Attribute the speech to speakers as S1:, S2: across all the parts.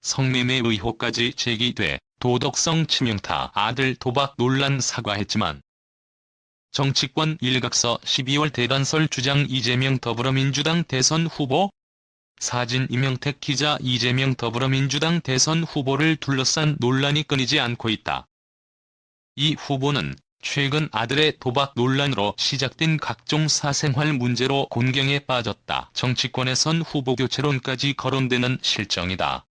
S1: 성매매 의혹까지 제기돼 도덕성 치명타 아들 도박 논란 사과했지만 정치권 일각서 12월 대단설 주장 이재명 더불어민주당 대선 후보 사진 이명택 기자 이재명 더불어민주당 대선 후보를 둘러싼 논란이 끊이지 않고 있다. 이 후보는 최근 아들의 도박 논란으로 시작된 각종 사생활 문제로 곤경에 빠졌다. 정치권에선 후보 교체론까지 거론되는 실정이다.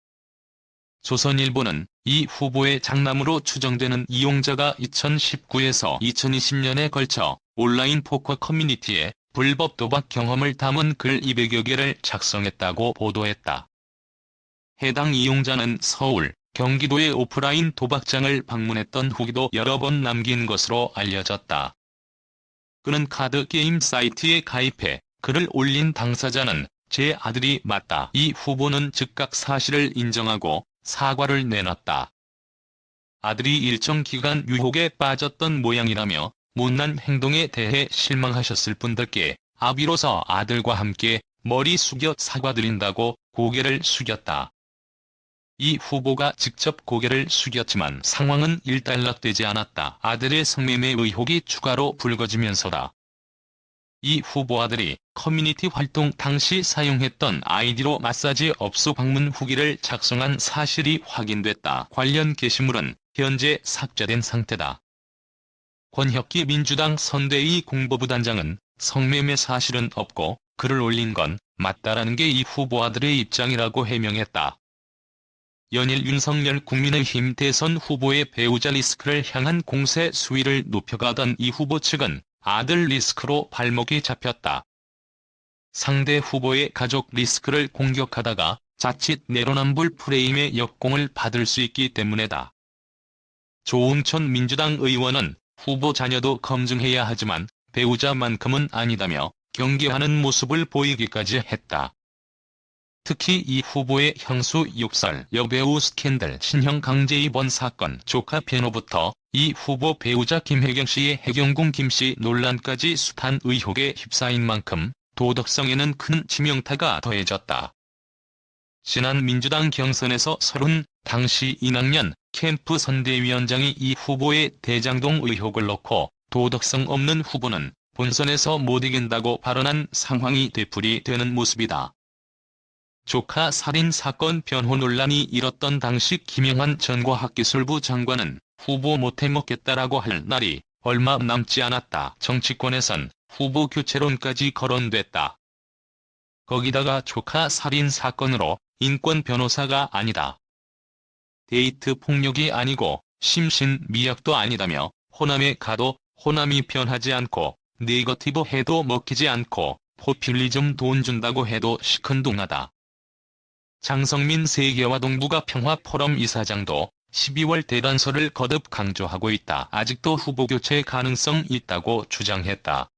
S1: 조선일보는 이 후보의 장남으로 추정되는 이용자가 2019에서 2020년에 걸쳐 온라인 포커 커뮤니티에 불법 도박 경험을 담은 글 200여 개를 작성했다고 보도했다. 해당 이용자는 서울, 경기도의 오프라인 도박장을 방문했던 후기도 여러 번 남긴 것으로 알려졌다. 그는 카드게임 사이트에 가입해 글을 올린 당사자는 제 아들이 맞다. 이 후보는 즉각 사실을 인정하고 사과를 내놨다. 아들이 일정 기간 유혹에 빠졌던 모양이라며 못난 행동에 대해 실망하셨을 분들께 아비로서 아들과 함께 머리 숙여 사과드린다고 고개를 숙였다. 이 후보가 직접 고개를 숙였지만 상황은 일단락되지 않았다. 아들의 성매매 의혹이 추가로 불거지면서다. 이 후보 아들이 커뮤니티 활동 당시 사용했던 아이디로 마사지 업소 방문 후기를 작성한 사실이 확인됐다. 관련 게시물은 현재 삭제된 상태다. 권혁기 민주당 선대위 공보부단장은 성매매 사실은 없고 글을 올린 건 맞다라는 게 이 후보 아들의 입장이라고 해명했다. 연일 윤석열 국민의힘 대선 후보의 배우자 리스크를 향한 공세 수위를 높여가던 이 후보 측은 아들 리스크로 발목이 잡혔다. 상대 후보의 가족 리스크를 공격하다가 자칫 내로남불 프레임의 역공을 받을 수 있기 때문이다. 조응천 민주당 의원은 후보 자녀도 검증해야 하지만 배우자만큼은 아니다며 경계하는 모습을 보이기까지 했다. 특히 이 후보의 형수 욕설, 여배우 스캔들, 신형 강제 입원 사건, 조카 변호부터 이 후보 배우자 김혜경 씨의 해경궁 김씨 논란까지 숱한 의혹에 휩싸인 만큼 도덕성에는 큰 치명타가 더해졌다. 지난 민주당 경선에서 서른 당시 이낙연 캠프 선대위원장이 이 후보의 대장동 의혹을 놓고 도덕성 없는 후보는 본선에서 못 이긴다고 발언한 상황이 되풀이되는 모습이다. 조카 살인 사건 변호 논란이 일었던 당시 김영환 전 과학기술부 장관은 후보 못해 먹겠다라고 할 날이 얼마 남지 않았다. 정치권에선 후보 교체론까지 거론됐다. 거기다가 조카 살인 사건으로 인권 변호사가 아니다. 데이트 폭력이 아니고 심신 미약도 아니다며 호남에 가도 호남이 변하지 않고 네거티브 해도 먹히지 않고 포퓰리즘 돈 준다고 해도 시큰둥하다. 장성민 세계화동북아 평화포럼 이사장도 12월 대단설을 거듭 강조하고 있다. 아직도 후보 교체 가능성 있다고 주장했다.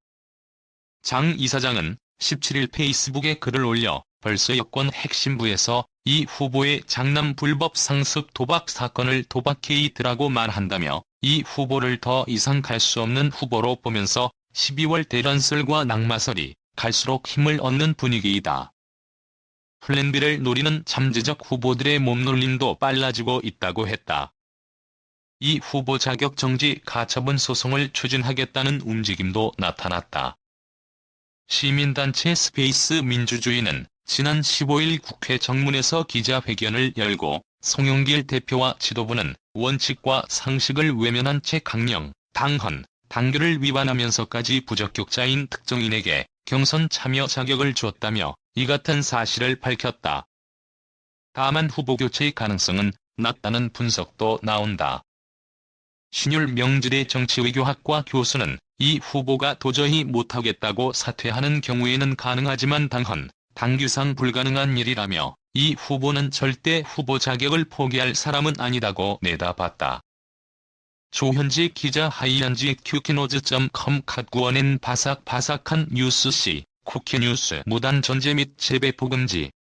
S1: 장 이사장은 17일 페이스북에 글을 올려 벌써 여권 핵심부에서 이 후보의 장남 불법 상습 도박 사건을 도박 게이트라고 말한다며 이 후보를 더 이상 갈 수 없는 후보로 보면서 12월 대단설과 낙마설이 갈수록 힘을 얻는 분위기이다. 플랜 B를 노리는 잠재적 후보들의 몸놀림도 빨라지고 있다고 했다. 이 후보 자격 정지 가처분 소송을 추진하겠다는 움직임도 나타났다. 시민단체 스페이스 민주주의는 지난 15일 국회 정문에서 기자회견을 열고 송영길 대표와 지도부는 원칙과 상식을 외면한 채 강령, 당헌, 당규를 위반하면서까지 부적격자인 특정인에게 경선 참여 자격을 줬다며 이 같은 사실을 밝혔다. 다만 후보 교체의 가능성은 낮다는 분석도 나온다. 신율 명지대 정치외교학과 교수는 이 후보가 도저히 못하겠다고 사퇴하는 경우에는 가능하지만 당헌, 당규상 불가능한 일이라며 이 후보는 절대 후보 자격을 포기할 사람은 아니다고 내다봤다. 조현지 기자 하이안지 큐키노즈.com 갓구원엔 바삭바삭한 뉴스시 쿠키뉴스 무단 전제 및 재배포 금지